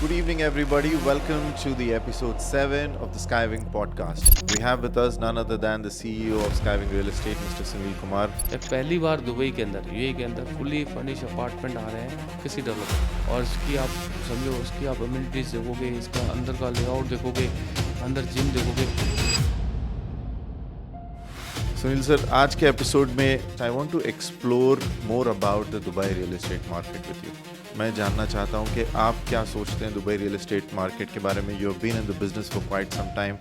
Good evening, everybody. Welcome to the episode 7 of the Skywing podcast. We have with us none other than the CEO of Skywing Real Estate, Mr. Sunil Kumar. पहली बार Dubai के अंदर UAE के अंदर fully furnish apartment आ रहे हैं किसी developer और इसकी आप समझो उसकी आप अम्यूनिटीज़ देखोगे, इसका अंदर का लेआउट देखोगे, अंदर जिम देखोगे। सुनील सर, आज के एपिसोड में I want to explore more about the Dubai real estate market with you. मैं जानना चाहता हूं कि आप क्या सोचते हैं दुबई रियल एस्टेट मार्केट के बारे में। You have been in the business for quite some time.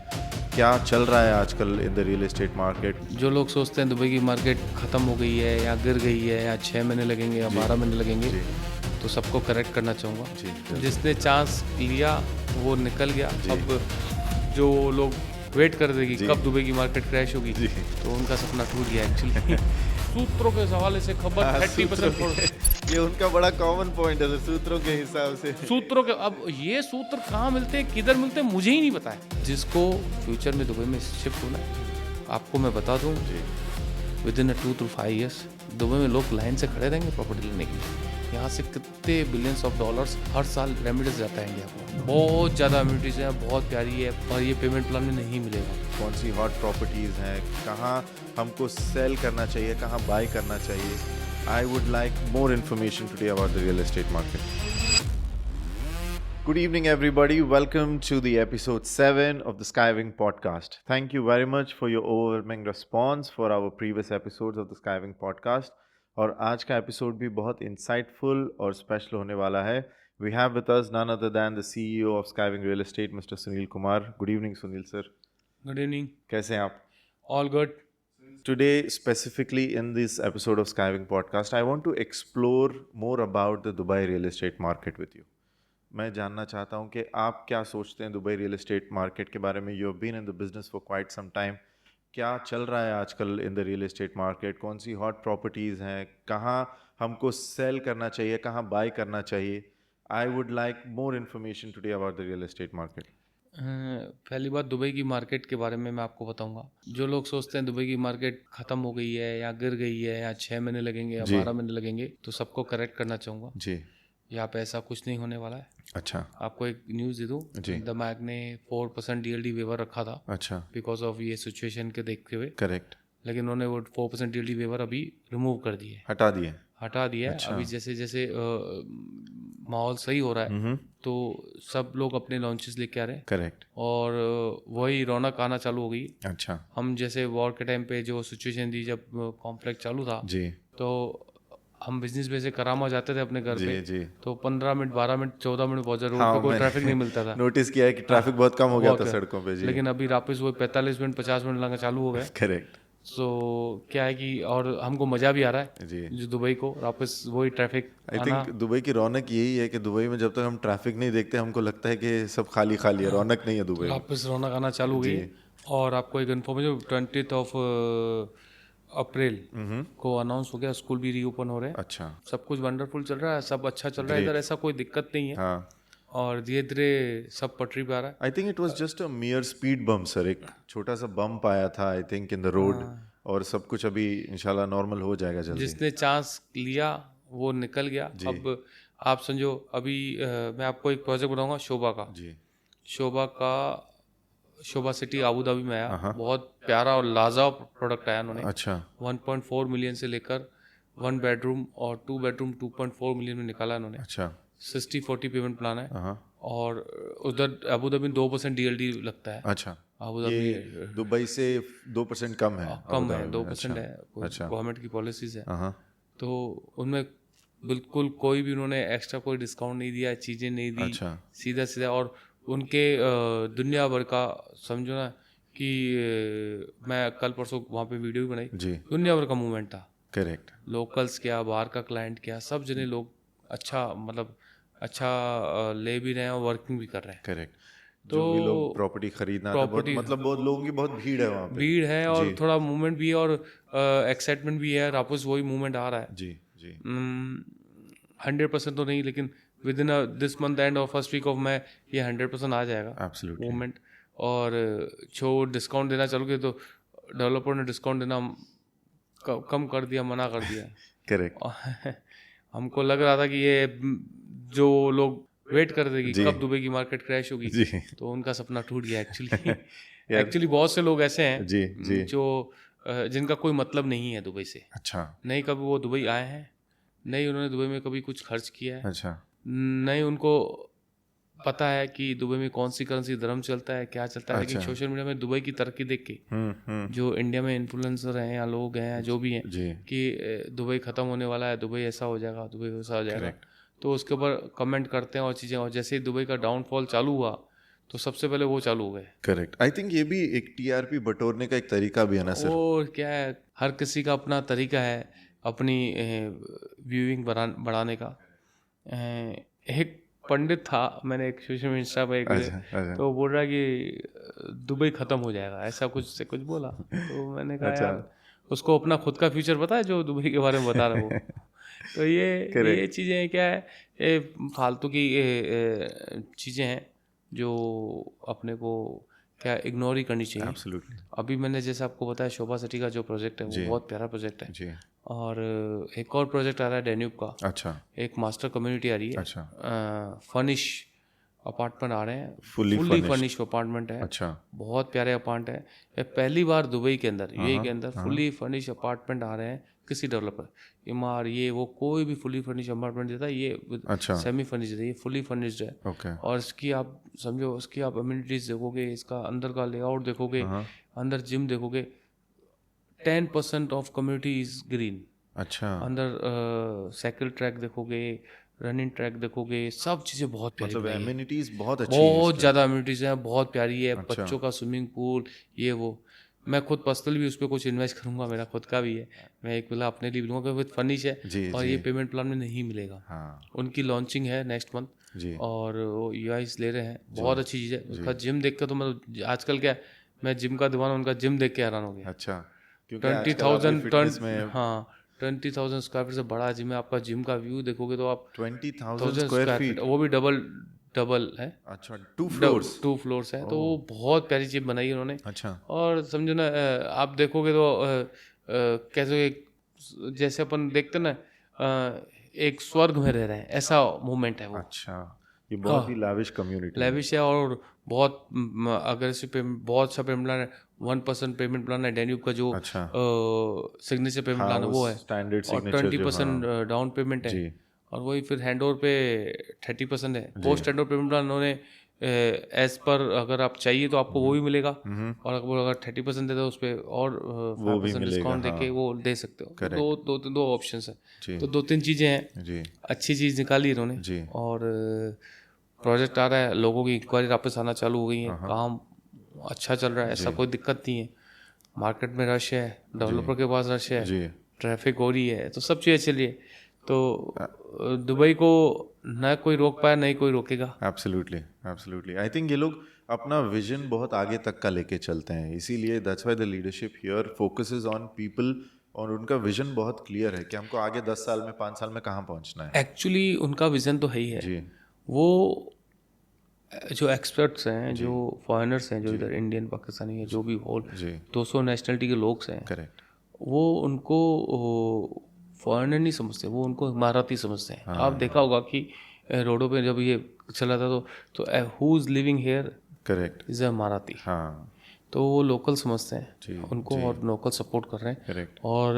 क्या चल रहा है आजकल in the real estate market? जो लोग सोचते हैं दुबई की मार्केट ख़त्म हो गई है या गिर गई है या 6 महीने लगेंगे या 12 महीने लगेंगे, तो सबको करेक्ट करना चाहूँगा। जिसने चांस लिया वो निकल गया। अब जो लोग वेट कर देगी कब दुबई की मार्केट क्रैश होगी, तो उनका सपना टूट गया एक्चुअली। सूत्रों के हवाले से खबर 30% ये उनका बड़ा कॉमन पॉइंट है सूत्रों के हिसाब से। सूत्रों के अब ये सूत्र कहाँ मिलते हैं, किधर मिलते हैं, मुझे ही नहीं पता है। जिसको फ्यूचर में दुबई में शिफ्ट होना है, आपको मैं बता दूँ, with in 2 to 5 years Dubai में लोग लाइन से खड़े रहेंगे प्रॉपर्टी लेने के लिए। यहाँ से कितने बिलियंस ऑफ डॉलर्स हर साल रेमिटेंस जाता है इंडिया को। बहुत ज़्यादा रेमिटेंस है, बहुत प्यारी है, और ये पेमेंट प्लान में नहीं मिलेगा। कौन सी हॉट प्रॉपर्टीज़ हैं, कहाँ हमको सेल करना चाहिए, कहाँ बाय करना चाहिए। I would like more information today about the real estate market. Good evening, everybody. Welcome to the episode 7 of the Skywing podcast. Thank you very much for your overwhelming response for our previous episodes of the Skywing podcast. और आज का episode भी बहुत insightful और special होने वाला है। We have with us none other than the CEO of Skywing Real Estate, Mr. Sunil Kumar. Good evening, Sunil sir. Good evening. कैसे हैं आप? All good. Today, specifically in this episode of Skywing podcast, I want to explore more about the Dubai real estate market with you. मैं जानना चाहता हूं कि आप क्या सोचते हैं दुबई रियल एस्टेट मार्केट के बारे में। You have been in the business for quite some time. क्या चल रहा है आजकल in the real estate market? कौन सी हॉट प्रॉपर्टीज़ हैं, कहाँ हमको सेल करना चाहिए, कहाँ बाय करना चाहिए। I would like more information today about the real estate market. पहली बात दुबई की मार्केट के बारे में मैं आपको बताऊंगा। जो लोग सोचते हैं दुबई की मार्केट ख़त्म हो गई है या गिर गई है या 6 महीने लगेंगे या 12 महीने लगेंगे, तो सबको करेक्ट करना चाहूँगा जी। यहाँ पे ऐसा कुछ नहीं होने वाला है। अच्छा। आपको एक न्यूज़ दे दूँ, द मैग ने 4% डीएलडी वेवर रखा था। अच्छा। बिकॉज ऑफ ये सिचुएशन के देखते हुए। करेक्ट। लेकिन उन्होंने वो 4% डीएलडी वेवर अभी रिमूव कर दिए, हटा दिए। अच्छा। अभी जैसे जैसे माहौल सही हो रहा है तो सब लोग अपने लॉन्चेस लेके आ रहे हैं। करेक्ट। और वही रौनक आना चालू हो गई। अच्छा। हम जैसे वॉर के टाइम पे जो सिचुएशन थी, जब कॉम्प्लेक्स चालू था जी, तो हम बिजनेस पे से करामा जाते थे अपने घर पे, जी। तो 15 मिनट 12 मिनट 14 मिनट बहुत रोड पे कोई ट्रैफिक नहीं मिलता था। नोटिस किया है कि ट्रैफिक बहुत कम हो गया था सड़कों पे। जी। लेकिन अभी वापस वो 45 मिनट 50 मिनट लगना चालू हो गए। करेक्ट। सो क्या है कि और हमको मज़ा भी आ रहा है जी। जो दुबई को वापस वही ट्रैफिक। आई थिंक दुबई की रौनक यही है कि दुबई में जब तक हम ट्रैफिक नहीं देखते हमको लगता है कि सब खाली खाली है, रौनक नहीं है दुबई में। वापस रौनक आना चालू हो गई। और आपको एक इन्फॉर्मेशन, 20 अप्रैल को अनाउंस हो गया, स्कूल भी रीओपन हो रहे हैं। अच्छा। सब कुछ वंडरफुल चल रहा है, सब अच्छा चल रहा है इधर, ऐसा कोई दिक्कत नहीं है। हाँ। और धीरे धीरे सब पटरी पे आ रहा है। I think it was just a मियर speed bump sir, एक छोटा सा बम्प आया था I think in the road, और सब कुछ अभी इंशाल्लाह नॉर्मल हो जाएगा जल्दी। जिसने चांस लिया वो निकल गया। अब आप समझो, अभी मैं आपको एक प्रोजेक्ट बताऊंगा शोभा का। जी। शोभा सिटी आबू धाबी में आया, बहुत प्यारा और लाजवाब प्रोडक्ट आया उन्होंने। अच्छा। 1.4 मिलियन से लेकर 1 बेडरूम और 2 बेडरूम 2.4 मिलियन में निकाला उन्होंने। अच्छा। 60-40 पेमेंट प्लान है। और उधर अबू धाबी 2% डीएलडी लगता है। अच्छा। अबू धाबी दुबई से 2% कम है? कम है, 2% है, गवर्नमेंट की पॉलिसीज है। तो उनमें बिल्कुल कोई भी उन्होंने एक्स्ट्रा कोई डिस्काउंट नहीं दिया, चीज़ें नहीं दी। अच्छा। सीधा और उनके दुनिया भर का समझो ना कि मैं कल परसों वहाँ पे वीडियो भी बनाई जी। दुनिया भर का मूवमेंट था। करेक्ट। लोकल्स क्या, बाहर का क्लाइंट क्या, सब जने लोग अच्छा ले भी रहे हैं और वर्किंग भी कर रहे हैं। करेक्ट। तो भी लोग प्रॉपर्टी खरीदना बहुत, मतलब बहुत लोगों की बहुत भीड़ है वहाँ पे। भीड़ है और थोड़ा मूवमेंट भी है और एक्साइटमेंट भी है। वापस वही मूवमेंट आ रहा है। जी। जी। 100% तो नहीं, लेकिन with in this month and और फर्स्ट वीक ऑफ मई ये 100% आ जाएगा एब्सोल्युटली मूवमेंट। और जो डिस्काउंट देना चालू किया तो डेवलपर ने डिस्काउंट देना कम कर दिया, मना कर दिया। करेक्ट। हमको लग रहा था कि ये जो लोग वेट कर देगी कब दुबई की मार्केट क्रैश होगी। जी। तो उनका सपना टूट गया एक्चुअली बहुत से लोग ऐसे हैं जी। जो जिनका कोई मतलब नहीं है दुबई से। अच्छा। नहीं कभी वो दुबई आए हैं, नहीं उन्होंने दुबई में कभी कुछ खर्च किया है। अच्छा। नहीं उनको पता है कि दुबई में कौन सी करेंसी धर्म चलता है, क्या चलता है। लेकिन सोशल मीडिया में दुबई की तरक्की देख के जो इंडिया में इन्फ्लुएंसर हैं या लोग हैं या जो भी हैं कि दुबई ख़त्म होने वाला है, दुबई ऐसा हो जाएगा, दुबई वैसा हो जाएगा, तो उसके ऊपर कमेंट करते हैं और चीज़ें। और जैसे ही दुबई का डाउनफॉल चालू हुआ तो सबसे पहले वो चालू हो गए। करेक्ट। आई थिंक ये भी एक टीआरपी बटोरने का एक तरीका भी है ना सर। और क्या है, हर किसी का अपना तरीका है अपनी व्यूइंग बढ़ाने का। एक पंडित था, मैंने एक सोशल मीडिया पे एक तो बोल रहा है कि दुबई ख़त्म हो जाएगा, ऐसा कुछ से कुछ बोला। तो मैंने कहा यार उसको अपना खुद का फ्यूचर पता है जो दुबई के बारे में बता रहा है वो। तो ये चीज़ें क्या है, ये फालतू की चीज़ें हैं जो अपने को क्या इग्नोर ही करनी चाहिए। Absolutely. अभी मैंने जैसे आपको बताया शोभा सिटी का जो प्रोजेक्ट है वो बहुत प्यारा प्रोजेक्ट है जी। और एक और प्रोजेक्ट आ रहा है डेन्यूब का। अच्छा। एक मास्टर कम्युनिटी आ रही है। अच्छा। फर्निश अपार्टमेंट आ रहे हैं, फुली फर्निश अपार्टमेंट है। अच्छा। बहुत प्यारे अपार्टमेंट है। ये पहली बार दुबई के अंदर यूएई के अंदर फुली फर्निश अपार्टमेंट आ रहे हैं किसी डेवलपर। इमार ये वो कोई भी फुली फर्निश अपार्टमेंट देता है, ये सेमी फर्निश है, ये फुली फर्निश्ड है। Okay. और इसकी आप समझो, इसकी आप अम्यूनिटीज देखोगे, इसका अंदर का लेआउट देखोगे, अंदर जिम देखोगे, 10% ऑफ कम्युनिटी इज ग्रीन। अच्छा। अंदर साइकिल ट्रैक देखोगे, रनिंग ट्रैक देखोगे, सब चीज़ें बहुत प्यारी, मतलब एमिनिटीज बहुत अच्छी हैं, बहुत ज़्यादा एमिनिटीज़ हैं, बहुत प्यारी है। बच्चों का स्विमिंग पूल, ये वो। मैं खुद पर्सनली भी उस पर कुछ इन्वेस्ट करूंगा, मेरा खुद का भी है। मैं एक विला अपने लिए लूँगा विद फर्निश है और ये पेमेंट प्लान में नहीं मिलेगा। उनकी लॉन्चिंग है नेक्स्ट मंथ और वो यूआईस ले रहे हैं। बहुत अच्छी चीज़ है। उसका जिम देख कर तो मैं आजकल क्या, मैं जिम का दीवाना, उनका जिम देख के हैरान हो गया। अच्छा। 20,000 हाँ 20,000 स्क्वायर फीट से बड़ा जिम है। आपका जिम का व्यू देखोगे तो आप 20,000 स्क्वायर फीट, वो भी डबल है। अच्छा। 2 फ्लोर्स है। तो वो बहुत प्यारी चीज बनाई उन्होंने। अच्छा। और समझो ना, आप देखोगे तो कैसे जैसे अपन देखते ना एक स्वर्ग में रह रहे हैं, ऐसा मूवमेंट है वो। अच्छा। ये बहुत ही लैविश कम्युनिटी, लैविश है और बहुत अग्रेसिव बहुत सा पेमेंट प्लान है। 1% पेमेंट प्लान है डेन्यूब का जो सिग्नेचर पेमेंट प्लान है वो है। और 20% डाउन पेमेंट है। और वही फिर हैंड ओवर पे 30% है। Post hand over payment plan उन्होंने एज पर अगर आप चाहिए तो आपको वो भी मिलेगा। और अगर 30% देते हो उस पर और 5% डिस्काउंट देके वो दे सकते हो। दो ऑप्शन है। तो 2-3 चीज़ें हैं। अच्छी चीज़ निकाली इन्होंने और प्रोजेक्ट आ रहा है। लोगों की इंक्वायरी वापस आना चालू हो गई है। काम अच्छा चल रहा है, ऐसा कोई दिक्कत नहीं है। मार्केट में रश है, डेवलपर के पास रश है, ट्रैफिक हो रही है, तो सब चीज़ें चल रही है। तो दुबई को ना कोई रोक पाया, नहीं कोई रोकेगा। एब्सोल्युटली। आई थिंक ये लोग अपना विजन बहुत आगे तक का लेके चलते हैं, इसीलिए that's why the leadership here focuses on people. और उनका विजन बहुत क्लियर है कि हमको आगे 10 साल में 5 साल में कहाँ पहुँचना है। एक्चुअली उनका विजन तो है ही है। वो जो एक्सपर्ट्स हैं, जो फॉरेनर्स हैं, जो इधर इंडियन पाकिस्तानी है, जो भी होल 200 नेशनलिटी के लोग हैं, करेक्ट, वो उनको फॉरेनर नहीं समझते, वो उनको इमारती समझते हैं। आप देखा होगा कि रोडों पे जब ये चला था तो who is living here, correct, is a इमारती। हाँ, तो वो लोकल समझते हैं उनको और लोकल सपोर्ट कर रहे हैं। करेक्ट। और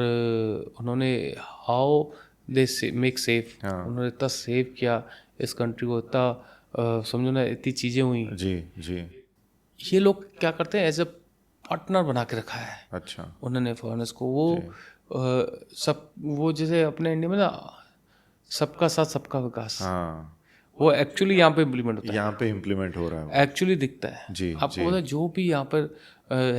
उन्होंने हाउ दे मेक सेफ, उन्होंने इतना सेव किया इस कंट्री को, इतना समझो ना, इतनी चीज़ें हुई। जी। ये लोग क्या करते हैं, एज ए पार्टनर बना के रखा है। अच्छा। उन्होंने फॉरेनर्स को वो सब, वो जैसे अपने इंडिया में ना सबका साथ सबका विकास, हाँ, वो एक्चुअली यहाँ पे इम्प्लीमेंट होता है। यहाँ पे इम्प्लीमेंट हो रहा है, एक्चुअली दिखता है। जी, आपको पता है, जो भी यहाँ पर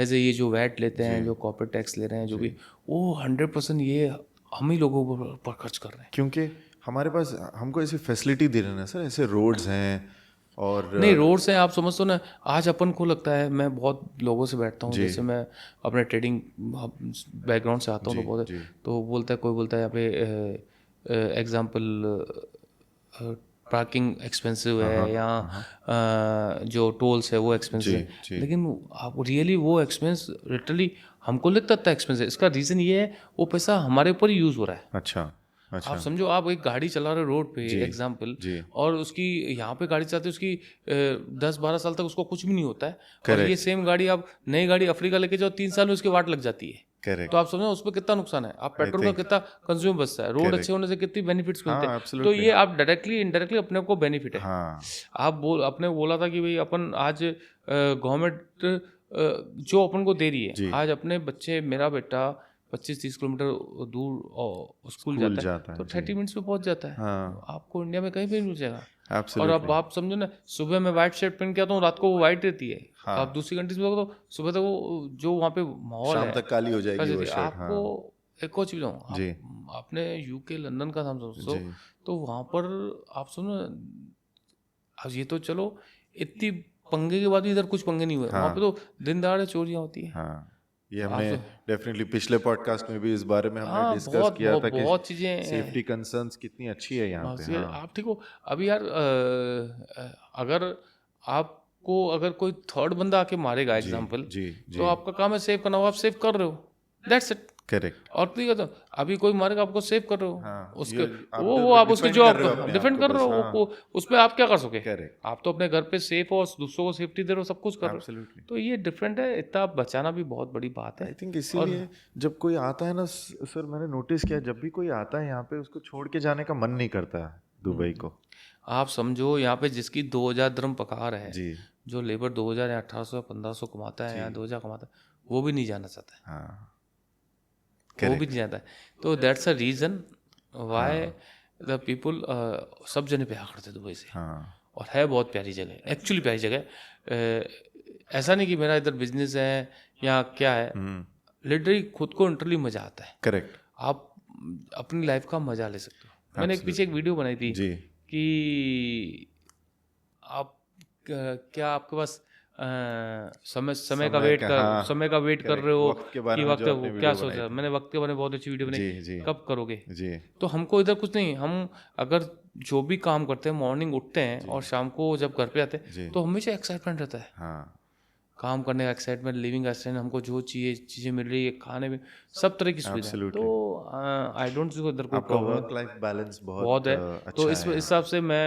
एज ए ये जो वैट लेते हैं, जो कॉर्पोरेट टैक्स ले रहे हैं, जो भी, वो 100% ये हम ही लोगों पर खर्च कर रहे हैं। क्योंकि हमारे पास, हमको ऐसी फैसिलिटी दे रहे हैं सर, ऐसे रोड्स हैं और नहीं, रोड्स हैं, आप समझते हो ना। आज अपन को लगता है, मैं बहुत लोगों से बैठता हूँ, जैसे मैं अपने ट्रेडिंग बैकग्राउंड से आता हूँ, तो बहुत, तो बोलता है, कोई बोलता है यहाँ पे एग्जाम्पल पार्किंग एक्सपेंसिव है, या जो टोल्स है वो एक्सपेंसिव है, लेकिन आप रियली वो एक्सपेंस लिटरली हमको लगता है एक्सपेंसिव। इसका रीज़न ये है, वो पैसा हमारे ऊपर ही यूज़ हो रहा है। अच्छा। आप समझो, आप एक गाड़ी चला रहे हो रोड पे एग्जाम्पल, और उसकी यहाँ पे गाड़ी चलाते उसकी 10-12 साल तक उसको कुछ भी नहीं होता है, और ये सेम गाड़ी आप नई गाड़ी अफ्रीका लेके जाओ 3 साल में उसकी वाट लग जाती है। तो आप समझो उस पर कितना नुकसान है, आप पेट्रोल का कितना कंज्यूम बचता है, रोड अच्छे होने से कितनी बेनिफिट्स मिलते हैं। तो ये आप डायरेक्टली इनडायरेक्टली अपने को बेनिफिट है। आप अपने बोला था कि भाई अपन आज गवर्नमेंट जो अपन को दे रही है, आज अपने बच्चे, मेरा बेटा 25-30 किलोमीटर दूर स्कूल जाता है तो 30 मिनट्स में पहुंच जाता है। आपको इंडिया में कहीं भी मिल जाएगा। और अब आप समझो ना, सुबह मैं व्हाइट शर्ट पहन के आता हूँ, रात को वो व्हाइट रहती है। आप दूसरी कंट्रीज में तो सुबह तक वो जो वहाँ पे माहौल है, शाम तक काली हो जाएगी वो शर्ट। आपको एक और चीज बताऊँ, आपने यूके लंदन का नाम सोचो तो वहाँ पर आप सुनो, अब ये तो चलो इतनी पंगे के बाद भी इधर कुछ पंगे नहीं हुए, वहाँ पे तो दिन दहाड़े चोरियाँ होती है। ये हमने डेफिनेटली पिछले पॉडकास्ट में भी इस बारे में हमने डिस्कस किया था कि बहुत चीजें, सेफ्टी कंसर्न्स कितनी अच्छी है यहाँ पे। आप ठीक हो, अभी यार अगर आपको अगर कोई थर्ड बंदा आके मारेगा एग्जाम्पल, तो आपका काम है सेव करना, आप सेव कर रहे हो, दैट्स इट। करेक्ट। और ठीक है, तो अभी कोई मारेगा आपको सेव कर रहे हो, उसके वो आप उसके जो आप डिफेंड कर रहे हो, उस पर आप क्या कर सके। आप तो अपने घर पे सेफ हो और दूसरों को सेफ्टी दे रहे हो, सब कुछ कर रहे हो, तो ये डिफरेंट है। इतना बचाना भी बहुत बड़ी बात है। आई थिंक इसीलिए जब कोई आता है ना सर, मैंने नोटिस किया जब भी कोई आता है यहाँ पे उसको छोड़ के जाने का मन नहीं करता है दुबई को। आप समझो यहाँ पे जिसकी 2000 दिरहम पगार है, जो लेबर 2000 या 1800 या 1500 कमाता है या 2000 कमाता है, वो भी नहीं जाना चाहता है। वो भी नहीं जाता है। तो that's a reason why the people सब जने प्यार करते दुबई से। और है बहुत प्यारी जगह, एक्चुअली प्यारी जगह। ऐसा नहीं कि मेरा इधर बिजनेस है या क्या है, लिटरली खुद को इंटरली मजा आता है। करेक्ट। आप अपनी लाइफ का मजा ले सकते हो। मैंने पीछे एक वीडियो बनाई थी कि आप क्या आपके पास समय का वेट कर रहे हो कि वक्त क्या सोच रहे हो। मैंने वक्त के बारे में बहुत अच्छी वीडियो बनाई, कब करोगे। तो हमको इधर कुछ नहीं, हम अगर जो भी काम करते हैं, मॉर्निंग उठते हैं और शाम को जब घर पे आते हैं तो हमेशा एक्साइटमेंट रहता है। काम करने का एक्साइटमेंट, लिविंग का एक्साइटमेंट, हमको जो चीज़ें मिल रही है, खाने में सब तरह की सुविधा। तो आई डोंट सी इधर कोई प्रॉब्लम, वर्क लाइफ बैलेंस बहुत है। तो इस हिसाब से मैं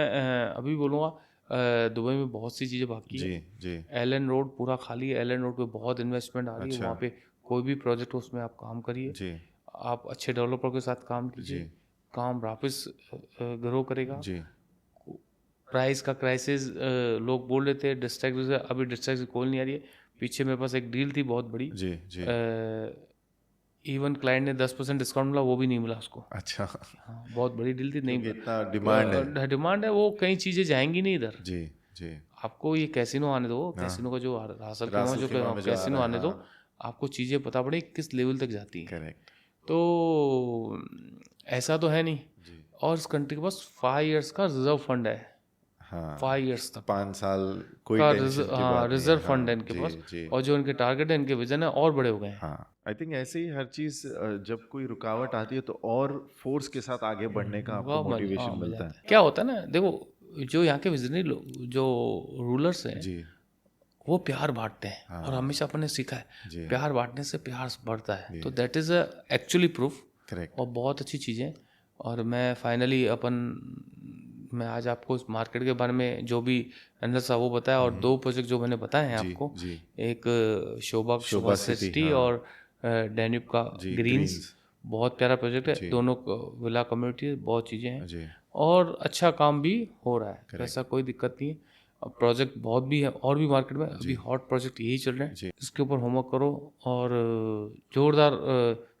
अभी बोलूँगा दुबई में बहुत सी चीज़ें बाकी है। एलन रोड पूरा खाली है, एलन रोड पे बहुत इन्वेस्टमेंट आ रही है। वहाँ पे कोई भी प्रोजेक्ट हो उसमें आप काम करिए, आप अच्छे डेवलपर के साथ काम कीजिए, काम वापस ग्रो करेगा। प्राइस का क्राइसिस लोग बोल रहे थे, डिस्ट्रैक्ट, अभी डिस्ट्रैक्ट कॉल नहीं आ रही है। पीछे मेरे पास एक डील थी बहुत बड़ी, इवन क्लाइंट ने 10% डिस्काउंट मिला, वो भी नहीं मिला उसको। अच्छा। हाँ, बहुत बड़ी डील थी, नहीं इतना डिमांड है, वो कई चीज़ें जाएंगी नहीं इधर। जी। आपको ये कैसीनो आने दो, कैसीनो का जो हासिल कैसीनो आने दो, आपको चीज़ें पता पड़े किस लेवल तक जाती है। करेक्ट। तो ऐसा तो है नहीं। और इस कंट्री के पास 5 इयर्स का रिजर्व फंड है। 5 इयर्स तक, 5 साल कोई रिजर्व फंड है इनके पास। और जो इनके टारगेट है, इनके विजन है, और बड़े हो गए हैं। आई थिंक ऐसे ही हर चीज जब कोई रुकावट आती है तो और फोर्स के साथ आगे बढ़ने का आपको मोटिवेशन मिलता है। क्या होता है ना, देखो जो यहाँ के विजनरी लोग, जो रूलर्स हैं, वो प्यार बांटते हैं। और हमेशा अपने सीखा है प्यार बांटने से प्यार बढ़ता है। तो दैट इज एक्चुअली प्रूफ। और बहुत अच्छी चीज़ें। और मैं फाइनली मैं आज आपको इस मार्केट के बारे में जो भी एनालिसिस वो बताया, और 2 प्रोजेक्ट जो मैंने बताए हैं आपको, एक शोभा सिटी और डैन्यूब का ग्रीन्स, बहुत प्यारा प्रोजेक्ट है। दोनों विला कम्युनिटी, बहुत चीज़ें हैं और अच्छा काम भी हो रहा है, ऐसा कोई दिक्कत नहीं है। प्रोजेक्ट बहुत भी है और भी मार्केट में, अभी हॉट प्रोजेक्ट यही चल रहे हैं। इसके ऊपर होमवर्क करो और जोरदार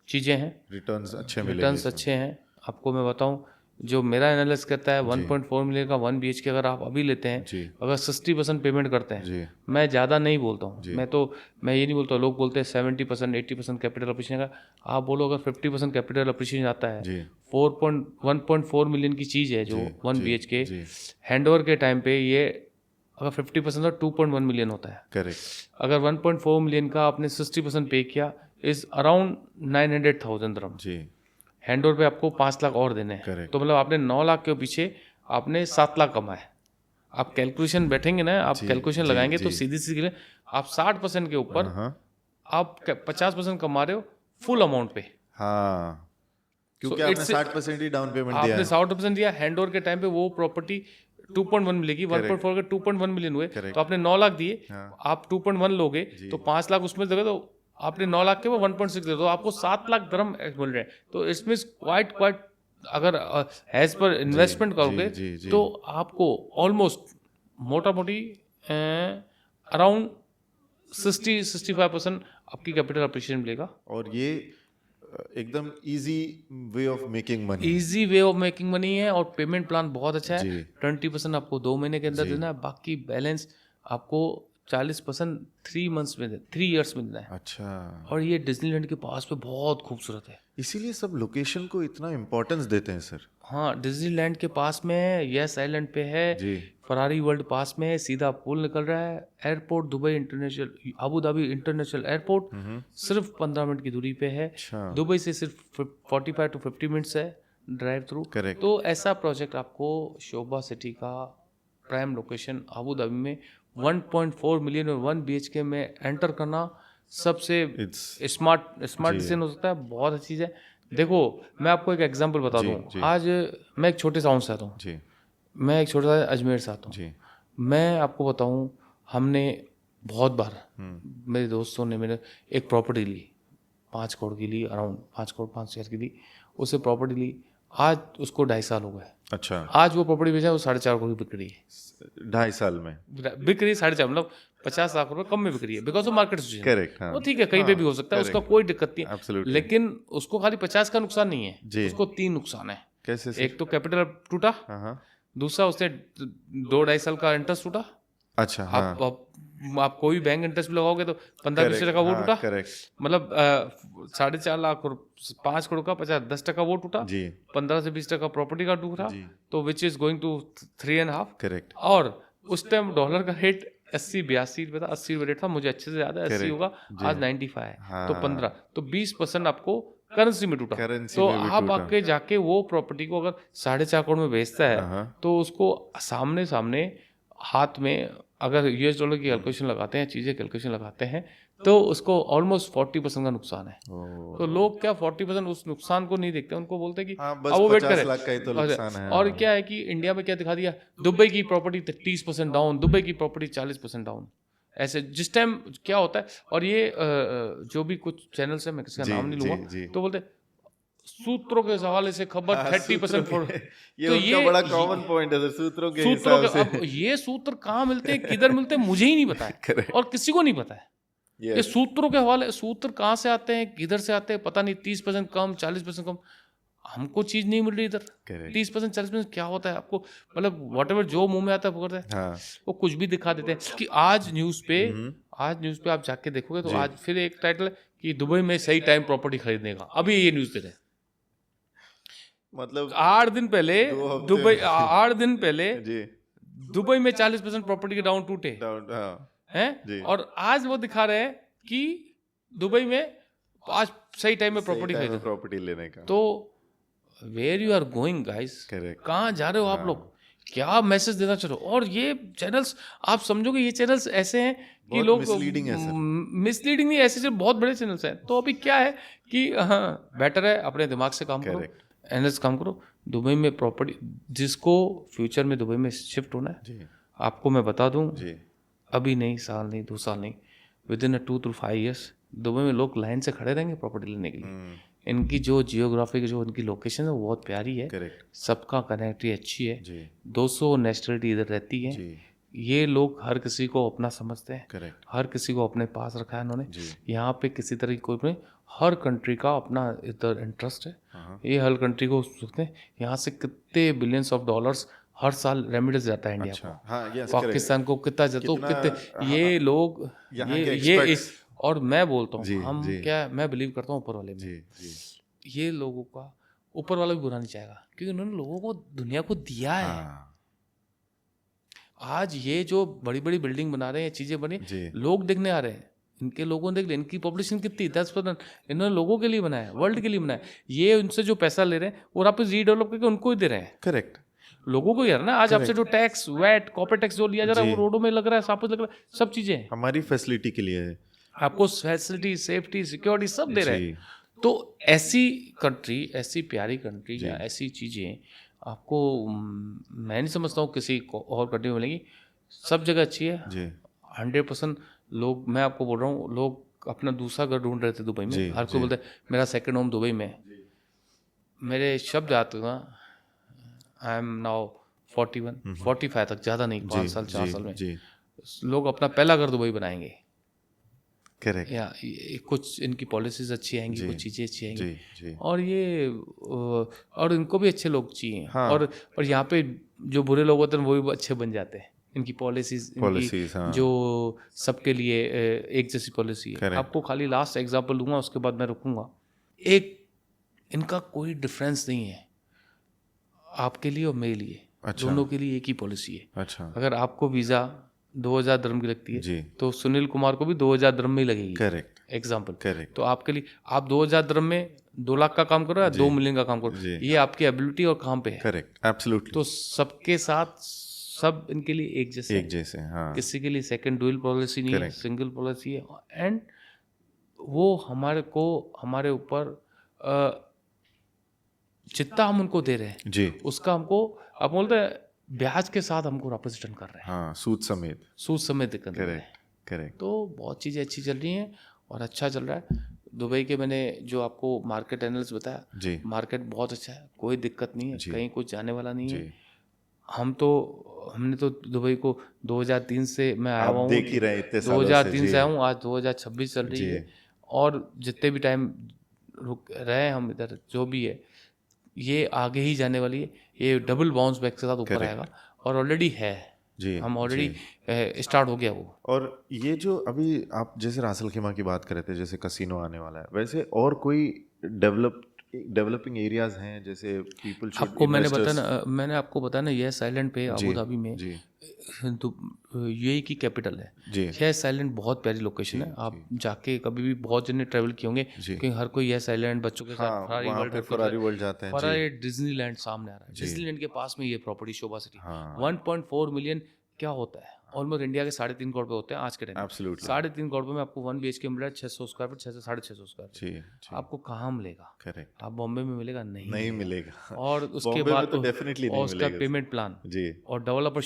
चीज़ें हैं, रिटर्न्स अच्छे हैं। आपको मैं बताऊं, जो मेरा एनालिसिस कहता है 1.4 मिलियन का 1 BHK अगर आप अभी लेते हैं, अगर 60% पेमेंट करते हैं, मैं ज़्यादा नहीं बोलता हूँ, मैं ये नहीं बोलता। लोग बोलते हैं 70% 80% कैपिटल अप्रिशिएशन का। आप बोलो अगर 50% कैपिटल अप्रिशिएशन आता है, 1.4 मिलियन की चीज़ है जो 1 BHK, हैंडओवर के टाइम पे ये अगर 50% तो 2.1 मिलियन होता है। करेक्ट। अगर 1.4 मिलियन का आपने 60% पे किया, इज अराउंड 900,000 दिरहम। हैंडओवर पे आपको 5 लाख और देने हैं। तो मतलब आपने 9 लाख के पीछे आपने 7 लाख कमाए। आप कैलकुलेशन बैठेंगे ना, आप कैलकुलेशन लगाएंगे तो सीधी सीधी आप 60% के ऊपर आप 50% कमा रहे हो फुल अमाउंट पे। क्योंकि So आपने it's- 60% ही डाउन पेमेंट दिया आपने है। 60% दिया, हैंड ओवर के टाइम पे वो प्रॉपर्टी 2.1 मिलेगी, 1.4 के 2.1 मिलियन हुए, Correct. तो आपने 9 लाख दिए, हाँ। आप 2.1 लोगे तो 5 लाख उसमें दोगे, तो आपने 9 लाख के वो 1.6 दे दो, आपको 7 लाख दरम मिल रहे हैं। तो इसमें क्वाइट अगर एज पर इन्वेस्टमेंट करोगे जी। तो आपको ऑलमोस्ट मोटा मोटी अराउंड 60-65% आपकी कैपिटल अप्रिशिएशन मिलेगा। और ये एकदम easy way of making money. Easy way of making money है, और पेमेंट प्लान बहुत अच्छा जी। है। 20% आपको 2 महीने के अंदर देना है, बाकी बैलेंस आपको 40% 3 मंथ्स में 3 इयर्स में देना है। अच्छा, और ये डिज्नीलैंड के पास पे बहुत खूबसूरत है। इसीलिए सब लोकेशन को इतना इम्पोर्टेंस देते हैं सर। हाँ, डिज्नीलैंड के पास में है, येस आइलैंड पे है, जी। फरारी वर्ल्ड पास में है, सीधा पुल निकल रहा है, airport Dubai international, Abu Dhabi international airport सिर्फ 15 मिनट की दूरी पे है। अच्छा। दुबई से सिर्फ 45 to 50 मिनट्स है ड्राइव थ्रू। Correct. तो ऐसा प्रोजेक्ट आपको शोभा सिटी का प्राइम लोकेशन अबू धाबी में 1.4 मिलियन और 1 BHK में एंटर करना सबसे It's- स्मार्ट डिसीजन हो सकता है। बहुत अच्छी चीज़ है। देखो, मैं आपको एक एग्जांपल बता जी, दूं। जी। आज मैं एक छोटे टाउन से आता हूँ, जी मैं एक छोटा सा अजमेर से आता हूँ। जी। मैं आपको बताऊं, हमने बहुत बार मेरे दोस्तों ने मेरे एक प्रॉपर्टी ली, 5 करोड़ की ली, अराउंड 5 करोड़ 5 शेयर की ली, उससे प्रॉपर्टी ली, आज उसको 2.5 साल हो गए। अच्छा, आज वो प्रॉपर्टी बेचा, वो 4.5 करोड़ की बिक रही है। 2.5 साल में। बिक रही है 4.5, मतलब 50 लाख रुपए कम में बिक रही है, because of market situation. Correct, हाँ। वो ठीक है, कहीं पे भी हो सकता है, उसका कोई दिक्कत नहीं है। Absolutely. लेकिन उसको खाली 50 का नुकसान नहीं जी। है, उसको 3 नुकसान है। कैसे सर? एक तो कैपिटल टूटा, हाँ। दूसरा उससे 2-2.5 साल का इंटरेस्ट टूटा। अच्छा, हाँ। आप कोई भी बैंक इंटरेस्ट भी लगाओगे तो 15-20% वो टूटा। करेक्ट। मतलब 4.5 लाख और 5 करोड़ का 50-10% वो टूटा। जी। 15 से 20% प्रॉपर्टी का टूटा, जी। तो which is going to 3.5। Correct. और उस टाइम डॉलर का रेट 80-82 रुपये था, 80 रुपये रेट था, मुझे अच्छे से याद है 80 होगा, आज 95 है। हाँ। तो 15, तो 20% आपको करेंसी में टूटा। Currency तो में भी आप टूटा। आके जाके वो प्रॉपर्टी को अगर 4.5 करोड़ में बेचता है, हाँ। तो उसको सामने हाथ में अगर US डॉलर की कैलकुलेशन लगाते हैं, चीज़ें कैलकुलेशन लगाते हैं, तो उसको ऑलमोस्ट 40% का नुकसान है। ओह। तो लोग क्या 40% उस नुकसान को नहीं देखते, उनको बोलते हैं कि हाँ, बस अब वो वेट 50 करे। लाख का ही तो नुकसान है। और क्या है कि इंडिया में क्या दिखा दिया, दुबई की प्रॉपर्टी 30% डाउन, दुबई की प्रॉपर्टी 40% डाउन, ऐसे जिस टाइम क्या होता है। और ये जो भी कुछ चैनल्स है, मैं किसी का जी, नाम नहीं जी, लूंगा, जी। तो बोलते हैं, सूत्रों के हवाले से खबर 30% फॉर, ये तो उनका बड़ा कॉमन पॉइंट है सर, सूत्रों के सूत्रों हिसाब के। से। अब ये सूत्र कहाँ मिलते हैं, किधर मिलते हैं, मुझे ही नहीं पता है, Correct. और किसी को नहीं पता है। Yes. ये सूत्रों के हवाले, सूत्र कहाँ से आते हैं, किधर से आते हैं, पता नहीं। 30% कम, 40% कम, हमको चीज नहीं मिल रही इधर। Correct. 30% 40% क्या होता है आपको, मतलब व्हाटएवर जो मुंह में आता है वो करते हैं। हाँ। वो कुछ भी दिखा देते हैं कि आज न्यूज पे आप जाके देखोगे तो आज फिर एक टाइटल है कि दुबई में सही टाइम प्रॉपर्टी खरीदने का, अभी ये न्यूज दे रहे हैं। मतलब 8 दिन पहले 2 हफ्ते दुबई, में। 8 दिन पहले जी। दुबई में 40% प्रॉपर्टी के डाउन टूटे डाउन, हाँ। हैं, जी। और आज वो दिखा रहे हैं कि दुबई में आज सही टाइम में प्रॉपर्टी सही time खरीदने में प्रॉपर्टी लेने का। तो where you are going guys, Correct. कहाँ जा रहे हो आप लोग, क्या मैसेज देना चाह रहे हो। और ये चैनल्स, आप समझोगे ये चैनल्स ऐसे हैं कि बहुत लोग misleading है सर। मिसलीडिंग नहीं, ऐसे बहुत बड़े चैनल्स हैं। तो अभी क्या है कि हाँ, बेटर है अपने दिमाग से काम करो, Correct. एनालिसिस काम करो। दुबई में प्रॉपर्टी, जिसको फ्यूचर में दुबई में शिफ्ट होना है, जी। आपको मैं बता दूं, जी। अभी नहीं, साल नहीं, 2 साल नहीं, with in 2 to 5 years Dubai में लोग लाइन से खड़े रहेंगे प्रॉपर्टी लेने के लिए। इनकी जो जियोग्राफी की जो इनकी लोकेशन है वो बहुत प्यारी है, करेक्ट। सबका कनेक्टिविटी अच्छी है, जी। 200 नेशनलिटी इधर रहती है। जी। ये लोग हर किसी को अपना समझते हैं, करेक्ट। हर किसी को अपने पास रखा है इन्होंने। जी। यहाँ पे किसी तरह की कोई नहीं, हर कंट्री का अपना इधर इंटरेस्ट है। हाँ। ये हर कंट्री को सोचते हैं, यहाँ से कितने बिलियंस ऑफ डॉलर्स हर साल रेमिटेंस जाता है इंडिया अच्छा, को, हाँ, yes, पाकिस्तान को कितना जाता है, कितना, कितने ये लोग यहाँ के ये expats- और मैं बोलता जी, हूँ, हम जी। क्या, मैं बिलीव करता हूँ ऊपर वाले में। जी। जी। ये लोगों का ऊपर वाला भी बुरा नहीं चाहेगा, क्योंकि उन्होंने लोगों को दुनिया को दिया है। हाँ। आज ये जो बड़ी बड़ी बिल्डिंग बना रहे हैं, चीजें बनी, जी। लोग देखने आ रहे हैं, इनके लोगों ने देख लिया, इनकी पॉपुलेशन कितनी 10%, इन्होंने लोगों के लिए बनाया, वर्ल्ड के लिए बनाया। ये उनसे जो पैसा ले रहे हैं और आप रीडेवलप करके उनको ही दे रहे हैं, करेक्ट। लोगों को यार ना। आज आपसे जो टैक्स, वैट, कॉर्पोरेट टैक्स जो लिया जा रहा है, वो रोडों में लग रहा है, सापुत लग रहा है, सब चीजें हैं। हमारी फैसिलिटी के लिए है। आपको फैसिलिटी, सेफ्टी, सिक्योरिटी सब दे रहे जी। हैं। तो ऐसी कंट्री, ऐसी प्यारी कंट्री या ऐसी चीज़ें आपको मैं नहीं समझता हूँ किसी को और कंट्री में मिलेंगी। सब जगह अच्छी है जी 100%। लोग, मैं आपको बोल रहा हूँ, लोग अपना दूसरा घर ढूंढ रहे थे दुबई में। हर कोई बोलता है मेरा सेकंड होम दुबई में है। मेरे शब्द आते ना, आई एम नाउ 45 तक, ज़्यादा नहीं, 5 साल 4 साल में जी लोग अपना पहला घर दुबई बनाएंगे। करेक्ट या कुछ इनकी पॉलिसीज अच्छी आएंगी, कुछ चीज़ें अच्छी आएंगी, जी और ये और इनको भी अच्छे लोग चाहिए। हाँ। और यहाँ पे जो बुरे लोग होते हैं वो भी अच्छे बन जाते हैं। इनकी पॉलिसीज हाँ। जो सबके लिए एक जैसी पॉलिसी है। आपको खाली लास्ट एग्जांपल दूंगा, उसके बाद मैं रुकूंगा। एक इनका कोई डिफरेंस नहीं है आपके लिए और मेरे लिए। अच्छा। दोनों के लिए एक ही पॉलिसी है। अच्छा। अगर आपको वीज़ा 2000 दिरहम की लगती है तो सुनील कुमार को भी 2000 दिरहम में ही लगेगी। Correct example. करेक्ट। तो आपके लिए आप 2000 दिरहम में 2 लाख का काम करो या 2 मिलियन का काम करो, ये आपकी एबिलिटी और काम पे है। Correct absolutely. तो सबके साथ सब इनके लिए एक जैसे हाँ। किसी के लिए सेकंड डुअल पॉलिसी नहीं है, सिंगल पॉलिसी है। एंड वो हमारे ऊपर जितना हम उनको दे रहे हैं जी उसका हमको, आप बोलते हैं, ब्याज के साथ हमको रिप्रेजेंट कर रहे हैं। हाँ, सूद समेत दिक्कत कर रहे हैं। करेक्ट। तो बहुत चीज़ें अच्छी चल रही हैं और अच्छा चल रहा है। दुबई के मैंने जो आपको मार्केट एनालिस्ट बताया, जी मार्केट बहुत अच्छा है, कोई दिक्कत नहीं है, कहीं कुछ जाने वाला नहीं है। जी। हमने तो दुबई को 2003 से मैं आया हुआ हूँ, देख ही रहे इतने सालों 2003 से आया हूँ, आज 2026 चल रही है। और जितने भी टाइम रुक रहे हम इधर, जो भी है, ये आगे ही जाने वाली है। ये डबल बाउंस बैक के साथ ऊपर आएगा और ऑलरेडी है जी। हम ऑलरेडी स्टार्ट हो गया वो। और ये जो अभी आप जैसे रासल खेमा की बात कर रहे थे, जैसे कसिनो आने वाला है, वैसे और कोई डेवलपिंग एरियाज हैं जैसे पीपल शुड आपको मैंने आपको बताया ना, यह साइलैंड पे अबू धाबी में यूएई की कैपिटल है। यह साइलैंड बहुत प्यारी लोकेशन है। आप जाके कभी भी, बहुत जने ट्रैवल किए होंगे क्योंकि हर कोई यह साइलैंड बच्चों के साथ फरारी वर्ल्ड जाते हैं। फरारी डिज्नीलैंड सामने आ रहा है। डिज्नीलैंड के पास में ये प्रॉपर्टी शोभा सिटी 1.4 मिलियन क्या होता है, ऑलमोस्ट इंडिया के 3.5 करोड़ पे होते हैं आज के टाइम। 3.5 करोड़ में आपको 1 BHK मिल रहा है 600 स्क्वायर फीट, 600 650 स्क्वायर फीट। आपको कहाँ मिलेगा? करेक्ट। आप बॉम्बे में मिलेगा? नहीं मिलेगा। और उसके बाद तो डेफिनेटली नहीं मिलेगा। उसका पेमेंट प्लान और डेवलपर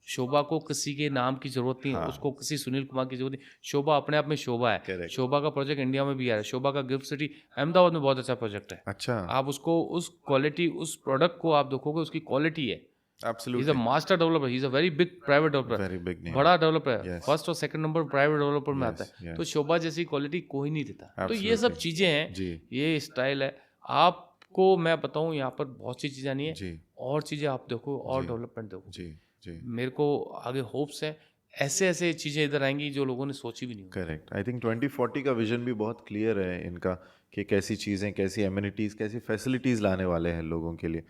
शोभा को किसी के नाम की जरूरत नहीं है। उसको किसी सुनील कुमार की जरूरत नहीं। शोभा अपने आप में शोभा है। शोभा का प्रोजेक्ट इंडिया में भी आ रहा है। शोभा का गिफ्ट सिटी अहमदाबाद में बहुत अच्छा प्रोजेक्ट है। अच्छा। आप उसको, उस क्वालिटी, उस प्रोडक्ट को आप देखोगे, उसकी क्वालिटी है। Absolutely. He's a master developer. He's a very big private developer. Very big name. बड़ा डेवलपर है। फर्स्ट और सेकंड नंबर प्राइवेट डेवलपर में आता है। तो शोभा जैसी क्वालिटी कोई नहीं देता। तो ये सब चीजें हैं, ये स्टाइल है। आपको मैं बताऊं, यहाँ पर बहुत सी चीजें नहीं है, और चीजें आप देखो और डेवलपमेंट देखो। मेरे को आगे होप्स है, ऐसे चीजें इधर आएंगी जो लोगों ने सोची भी नहीं। करेक्ट। आई थिंक 2040 का विजन भी बहुत क्लियर है इनका, कि कैसी चीजें, कैसी एमिनिटीज, कैसी फैसिलिटीज लाने वाले हैं लोगों के लिए।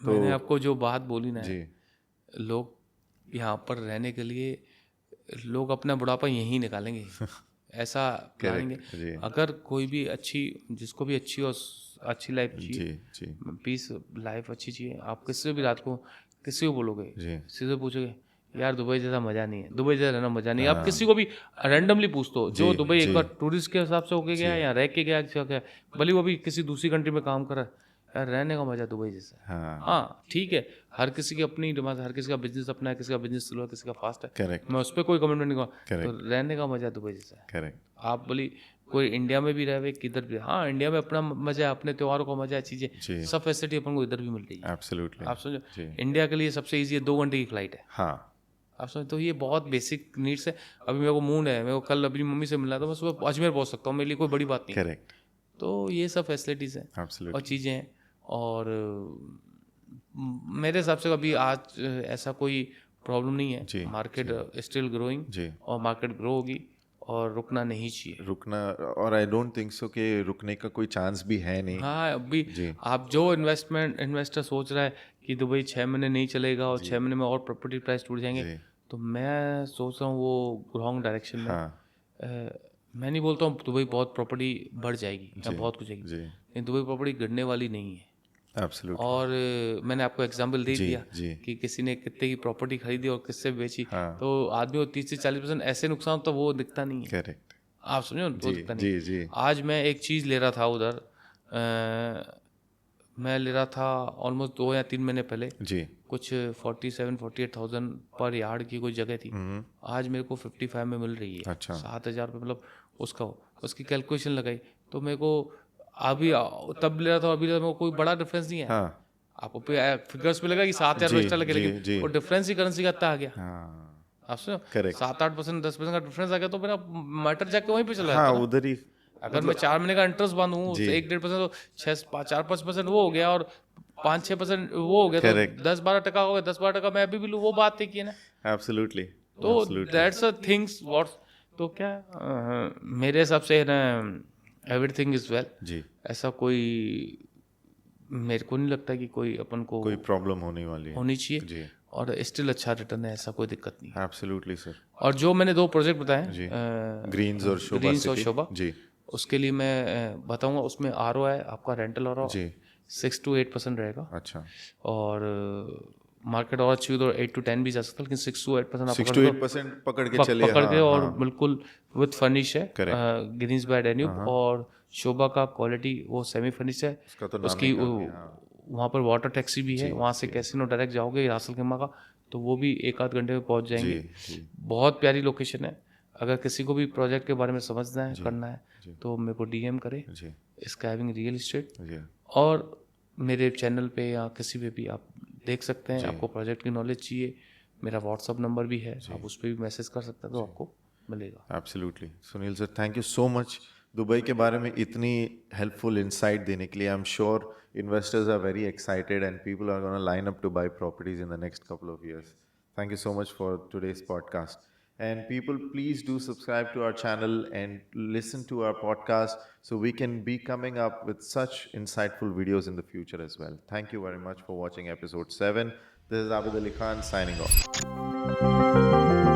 तो मैंने आपको जो बात बोली ना, लोग यहाँ पर रहने के लिए, लोग अपना बुढ़ापा यहीं निकालेंगे ऐसा प्लानिंग। अगर कोई भी जिसको भी अच्छी लाइफ चाहिए, पीस लाइफ अच्छी चाहिए, आप किसी भी रात को किसी को बोलोगे, सीधे पूछोगे, यार दुबई जैसा मजा नहीं है, दुबई जैसा रहना मजा नहीं है। आप किसी को भी रैंडमली पूछ दो, जो दुबई एक बार टूरिस्ट के हिसाब से होके गया या रह के गया, भले वो भी किसी दूसरी कंट्री में काम कर रहा है, यार रहने का मजा दुबई जैसा। हाँ ठीक है, हर किसी की अपनी डिमांड, हर किसी का बिजनेस अपना है, किसी का बिजनेस स्लो है, किसी का फास्ट है। करेक्ट। मैं उस पर कोई कमेंट नहीं करूँगा। तो रहने का मजा दुबई जैसा है। करेक्ट। आप बोली कोई इंडिया में भी रहे, किधर भी, हाँ इंडिया में अपना मजा है, अपने त्योहारों का मजा है, चीजें सब फैसिलिटी अपन को इधर भी मिल रही है। एब्सोल्युटली। आप समझो, इंडिया के लिए सबसे ईजी है 2 घंटे की फ्लाइट है। हाँ आप समझ, तो ये बहुत बेसिक नीड्स है। अभी मेरे को मूड है, मेरे को कल अपनी मम्मी से मिलना था, मैं सुबह अजमेर पहुंच सकता हूँ, मेरे लिए कोई बड़ी बात नहीं। करेक्ट। तो ये सब फैसिलिटीज हैं और चीज़ें हैं। और मेरे हिसाब से अभी आज ऐसा कोई प्रॉब्लम नहीं है। मार्केट स्टिल ग्रोइंग और मार्केट ग्रो होगी और रुकना नहीं चाहिए। और आई डोंट थिंक सो कि रुकने का कोई चांस भी है नहीं। हाँ अभी आप जो इन्वेस्टर सोच रहा है कि दुबई 6 महीने नहीं चलेगा और 6 महीने में और प्रॉपर्टी प्राइस टूट जाएंगे, तो मैं सोच रहा हूँ वो रॉन्ग डायरेक्शन में। मैं नहीं बोलता हूँ दुबई बहुत प्रॉपर्टी बढ़ जाएगी या बहुत कुछ जाएगी, लेकिन दुबई प्रॉपर्टी गिरने वाली नहीं है। Absolutely. और मैंने आपको एग्जांपल दे दिया कि किसी ने कितने की प्रॉपर्टी खरीदी और किससे बेची। तो आदमी को 30 से 40% ऐसे नुकसान तो वो दिखता नहीं है। करेक्ट। आप समझो ना, तो दिक्कत नहीं। जी आज मैं एक चीज़ ले रहा था उधर, मैं ले रहा था ऑलमोस्ट 2 या 3 महीने पहले, जी कुछ 47-48,000 पर यार्ड की कोई जगह थी, आज मेरे को 55 में मिल रही है। अच्छा। 7,000 रुपये, मतलब उसकी कैलकुलेशन लगाई तो मेरे को अभी तब ले रहा था, अभी ले रहा था, मेरे को कोई बड़ा डिफरेंस नहीं है। हाँ आपको फिगर्स में लगा कि 7,000 एक्स्ट्रा लगे, जी, लेकिन जी। वो डिफरेंस ही करेंसी का इतना आ गया। हाँ आप सुनो, Correct. 7-8%, 10% का डिफरेंस आ गया तो मेरा मैटर जाके वहीं पे चला हाँ जाता ना। उधर ही अगर मैं 4 महीने का इंटरेस्ट बांधूं जी। 1-1.5% तो 4-5% वो हो गया, और 5-6% वो हो गया, तो Correct. 10-12% हो गया। 10-12% मैं अभी भी लूँ, वो बात देखी है ना। एब्सोल्युटली तो दैट्स अ थिंग्स व्हाट, तो क्या मेरे हिसाब से ना, एवरीथिंग इज वेल। जी ऐसा कोई मेरे को नहीं लगता कि कोई अपन को कोई प्रॉब्लम होने वाली है होनी चाहिए, जी और स्टिल अच्छा रिटर्न है, ऐसा कोई दिक्कत नहीं है। एब्सोल्युटली सर और जो मैंने 2 प्रोजेक्ट जी बताए, ग्रीन्स और शोभा ग्रीन्स और सिटी शोभा, जी उसके लिए मैं बताऊंगा, उसमें ROI आपका रेंटल और जी 6 to 8% रहेगा, अच्छा और मार्केट और अच्छी हुई तो 8 to 10 भी जा सकता है, लेकिन 6 to 8% आप 6 पकड़ to लो, 8% पकड़ के चलिए पकड़ के, हाँ, और हाँ, बिल्कुल विद फर्निश है, Correct. ग्रीन्स बाय डेन्यूब, और शोभा का क्वालिटी वो सेमी फर्निश है। उसका तो नाम उसकी ही काफी, हाँ। वहाँ पर वाटर टैक्सी भी है, वहाँ से कैसीनो डायरेक्ट जाओगे रासल खेमा का, तो वो भी 1-8 घंटे में पहुँच जाएंगे। जी बहुत प्यारी लोकेशन है। अगर किसी को भी प्रोजेक्ट के बारे में समझना है, करना है, जी। तो मेरे को DM करे, जी स्काइविंग रियल इस्टेट, जी और मेरे चैनल पे या किसी पे भी आप देख सकते हैं। आपको प्रोजेक्ट की नॉलेज चाहिए, मेरा व्हाट्सअप नंबर भी है, आप उस पर भी मैसेज कर सकते हैं, तो आपको मिलेगा। Absolutely Sunil sir thank you so much Dubai के बारे में इतनी हेल्पफुल इंसाइट देने के लिए। I am sure investors are very excited and people are gonna line up to buy properties in the next couple of years. Thank you so much for today's podcast. And people, please do subscribe to our channel and listen to our podcast so we can be coming up with such insightful videos in the future as well. Thank you very much for watching episode 7. This is Abid Ali Khan signing off.